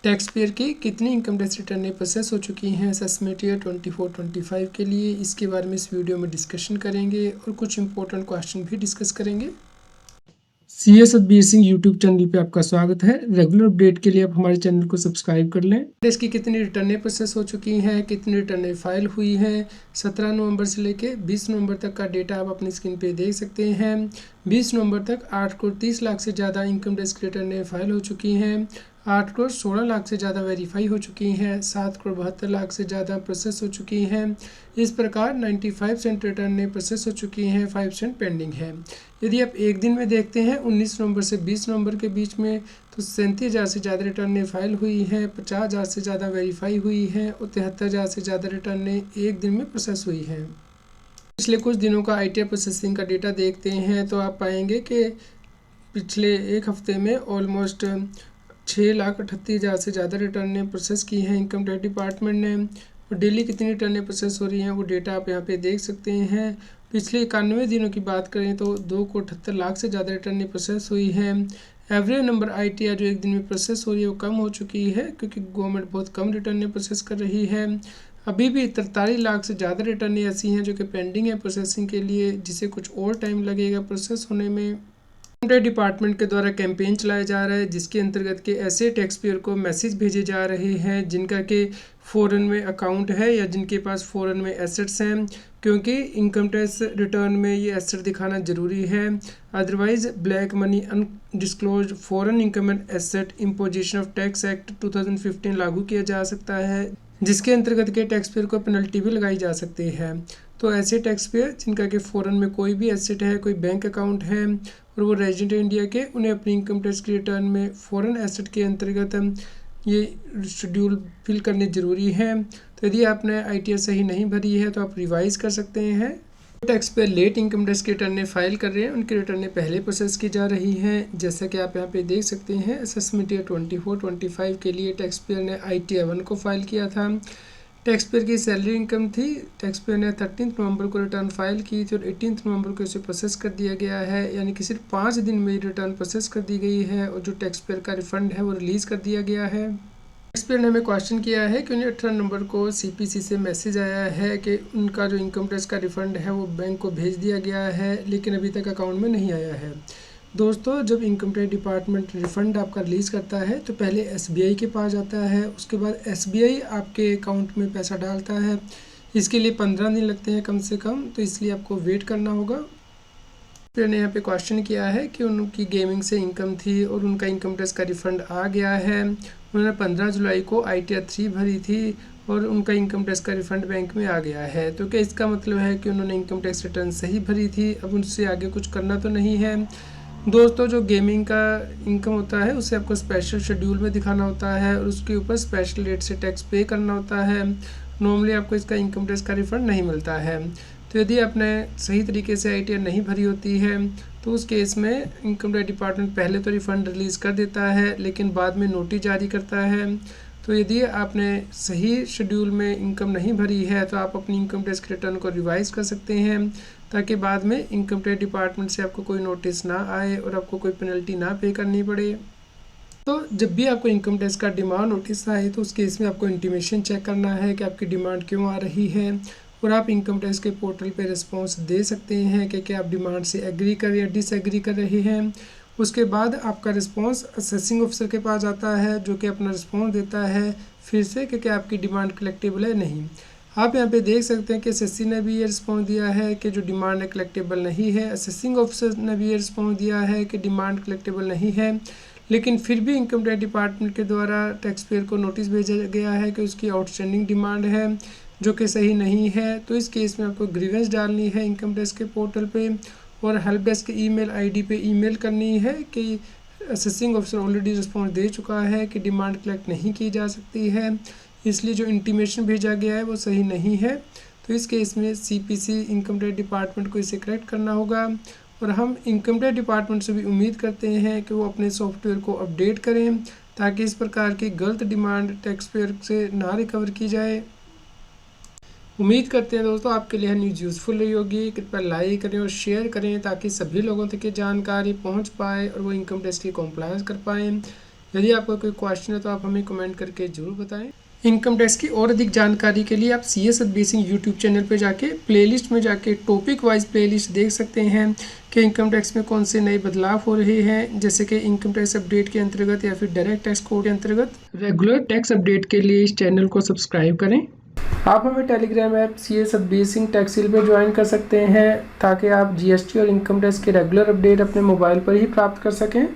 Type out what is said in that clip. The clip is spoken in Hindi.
टैक्स पेयर की कितनी इनकम टैक्स रिटर्नें प्रोसेस हो चुकी हैं असेसमेंट ईयर 24-25 के लिए, इसके बारे में इस वीडियो में डिस्कशन करेंगे और कुछ इंपॉर्टेंट क्वेश्चन भी डिस्कस करेंगे। CA Satbir Singh YouTube channel पे आपका स्वागत है। रेगुलर अपडेट के लिए आप हमारे चैनल को सब्सक्राइब कर लें। इसकी कितनी रिटर्नें प्रोसेस हो चुकी हैं, कितनी रिटर्नें फाइल हुई हैं, 17 नवंबर से लेके 20 नवंबर तक का डेटा आप अपनी स्क्रीन पे देख सकते हैं। 20 नवंबर तक 8 करोड़ 30 लाख से ज़्यादा इनकम टैक्स रिटर्नें फाइल हो चुकी हैं। 8 करोड़ 16 लाख से ज़्यादा वेरीफाई हो चुकी हैं। 7 करोड़ 72 लाख से ज़्यादा प्रोसेस हो चुकी हैं। इस प्रकार 95% रिटर्नें प्रोसेस हो चुकी हैं, 5% पेंडिंग है। यदि आप एक दिन में देखते हैं 19 नवंबर से 20 नवंबर के बीच में, तो 37,000 से ज़्यादा रिटर्नें फाइल हुई हैं, 50,000 से ज़्यादा वेरीफाई हुई हैं और 73,000 से ज़्यादा रिटर्नें एक दिन में प्रोसेस हुई हैं। पिछले कुछ दिनों का ITR प्रोसेसिंग का डेटा देखते हैं तो आप पाएंगे कि पिछले एक हफ्ते में ऑलमोस्ट 6,38,000 से ज़्यादा रिटर्नें प्रोसेस की हैं इनकम टैक्स डिपार्टमेंट ने। और डेली कितनी रिटर्नें प्रोसेस हो रही हैं वो डेटा आप यहाँ पे देख सकते हैं। पिछले 91 दिनों की बात करें तो 2 करोड़ 78 लाख से ज़्यादा रिटर्नें प्रोसेस हुई हैं। एवरेज नंबर ITR जो एक दिन में प्रोसेस हो रही है वो कम हो चुकी है, क्योंकि गवर्नमेंट बहुत कम रिटर्नें प्रोसेस कर रही है। अभी भी 43 लाख से ज़्यादा रिटर्नें ऐसी हैं जो कि पेंडिंग है प्रोसेसिंग के लिए, जिसे कुछ और टाइम लगेगा प्रोसेस होने में। इनकम टैक्स डिपार्टमेंट के द्वारा कैंपेन चलाया जा रहा है, जिसके अंतर्गत के ऐसे टैक्स पेयर को मैसेज भेजे जा रहे हैं जिनका के फ़ॉरेन में अकाउंट है या जिनके पास फ़ॉरेन में एसेट्स हैं, क्योंकि इनकम टैक्स रिटर्न में ये एसेट दिखाना ज़रूरी है। Otherwise black money undisclosed foreign income and asset imposition of tax act 2015 लागू किया जा सकता है, जिसके अंतर्गत के टैक्स पेयर को पेनल्टी भी लगाई जा सकती है। तो ऐसे टैक्स पेयर जिनका कि फ़ॉरेन में कोई भी एसेट है, कोई बैंक अकाउंट है और वो रेजिडेंट इंडिया के, उन्हें अपनी इनकम टैक्स की रिटर्न में फ़ॉरेन एसेट के अंतर्गत ये शेड्यूल फिल करने ज़रूरी है। तो यदि आपने ITR सही नहीं भरी है तो आप रिवाइज़ कर सकते हैं। टैक्स पे लेट इनकम टैक्स की रिटर्नें फाइल कर रहे हैं, उनकी रिटर्नें पहले प्रोसेस की जा रही हैं। जैसा कि आप यहाँ पे देख सकते हैं, असेसमेंट ईयर 24-25 के लिए टैक्स पेयर ने ITR 1 को फाइल किया था। टैक्स पेयर की सैलरी इनकम थी। टैक्स पेयर ने 13 नवंबर को रिटर्न फाइल की थी और 18 नवंबर को इसे प्रोसेस कर दिया गया है, यानी कि सिर्फ 5 दिन में रिटर्न प्रोसेस कर दी गई है और जो टैक्स पेयर का रिफंड है वो रिलीज़ कर दिया गया है। टैक्स पेयर ने हमें क्वेश्चन किया है कि उन्हें 18 नवंबर को CPC से मैसेज आया है कि उनका जो इनकम टैक्स का रिफंड है वो बैंक को भेज दिया गया है, लेकिन अभी तक अकाउंट में नहीं आया है। दोस्तों, जब इनकम टैक्स डिपार्टमेंट रिफ़ंड आपका रिलीज़ करता है तो पहले SBI के पास जाता है, उसके बाद SBI आपके अकाउंट में पैसा डालता है। इसके लिए 15 दिन लगते हैं कम से कम, तो इसलिए आपको वेट करना होगा। फिर ने यहाँ पे क्वेश्चन किया है कि उनकी गेमिंग से इनकम थी और उनका इनकम टैक्स का रिफ़ंड आ गया है। उन्होंने 15 जुलाई को ITR 3 भरी थी और उनका इनकम टैक्स का रिफ़ंड बैंक में आ गया है। तो क्या इसका मतलब है कि उन्होंने इनकम टैक्स रिटर्न सही भरी थी, अब उनसे आगे कुछ करना तो नहीं है। दोस्तों, जो गेमिंग का इनकम होता है उसे आपको स्पेशल शेड्यूल में दिखाना होता है और उसके ऊपर स्पेशल रेट से टैक्स पे करना होता है। नॉर्मली आपको इसका इनकम टैक्स का रिफंड नहीं मिलता है। तो यदि आपने सही तरीके से ITR नहीं भरी होती है तो उस केस में इनकम टैक्स डिपार्टमेंट पहले तो रिफ़ंड रिलीज़ कर देता है, लेकिन बाद में नोटिस जारी करता है। तो यदि आपने सही शेड्यूल में इनकम नहीं भरी है तो आप अपनी इनकम टैक्स रिटर्न को रिवाइज़ कर सकते हैं, ताकि बाद में इनकम टैक्स डिपार्टमेंट से आपको कोई नोटिस ना आए और आपको कोई पेनल्टी ना पे करनी पड़े। तो जब भी आपको इनकम टैक्स का डिमांड नोटिस आए तो उस केस में आपको इंटीमेशन चेक करना है कि आपकी डिमांड क्यों आ रही है, और आप इनकम टैक्स के पोर्टल पे रिस्पॉन्स दे सकते हैं कि क्या आप डिमांड से एग्री कर या डिसएग्री कर रहे हैं। उसके बाद आपका रिस्पॉन्स असेसिंग ऑफिसर के पास जाता है, जो कि अपना रिस्पॉन्स देता है फिर से कि क्या आपकी डिमांड कलेक्टेबल है नहीं। आप यहाँ पे देख सकते हैं कि SSC ने भी ये रिस्पॉन्स दिया है कि जो डिमांड है कलेक्टेबल नहीं है। असेसिंग ऑफिसर ने भी ये रिस्पॉन्स दिया है कि डिमांड कलेक्टेबल नहीं है, लेकिन फिर भी इनकम टैक्स डिपार्टमेंट के द्वारा टैक्स पेयर को नोटिस भेजा गया है कि उसकी आउटस्टैंडिंग डिमांड है जो कि सही नहीं है। तो इस केस में आपको ग्रीवेंस डालनी है इनकम टैक्स के पोर्टल पे और हेल्प डेस्क के ईमेल ID पे ईमेल करनी है कि असेसिंग ऑफिसर ऑलरेडी रिस्पॉन्स दे चुका है कि डिमांड कलेक्ट नहीं की जा सकती है, इसलिए जो इंटीमेशन भेजा गया है वो सही नहीं है। तो इस केस में CPC इनकम टैक्स डिपार्टमेंट को इसे करेक्ट करना होगा, और हम इनकम टैक्स डिपार्टमेंट से भी उम्मीद करते हैं कि वो अपने सॉफ्टवेयर को अपडेट करें ताकि इस प्रकार की गलत डिमांड टैक्स पेयर से ना रिकवर की जाए। उम्मीद करते हैं दोस्तों आपके लिए न्यूज़ यूज़फुल रही होगी। कृपया लाइक करें और शेयर करें ताकि सभी लोगों तक ये जानकारी पहुंच पाए और वो इनकम टैक्स की कॉम्प्लायंस कर पाएँ। यदि आपका कोई क्वेश्चन है तो आप हमें कमेंट करके जरूर बताएं। इनकम टैक्स की और अधिक जानकारी के लिए आप CS बेसिक यूट्यूब चैनल पे जाके प्लेलिस्ट में जाके टॉपिक वाइज प्लेलिस्ट देख सकते हैं कि इनकम टैक्स में कौन से नए बदलाव हो रहे हैं, जैसे कि इनकम टैक्स अपडेट के अंतर्गत या फिर डायरेक्ट टैक्स कोड के अंतर्गत। रेगुलर टैक्स अपडेट के लिए इस चैनल को सब्सक्राइब करें। आप हमें टेलीग्राम ऐप CS बेसिक टैक्सिल पे ज्वाइन कर सकते हैं ताकि आप GST और इनकम टैक्स के रेगुलर अपडेट अपने मोबाइल पर ही प्राप्त कर सकें।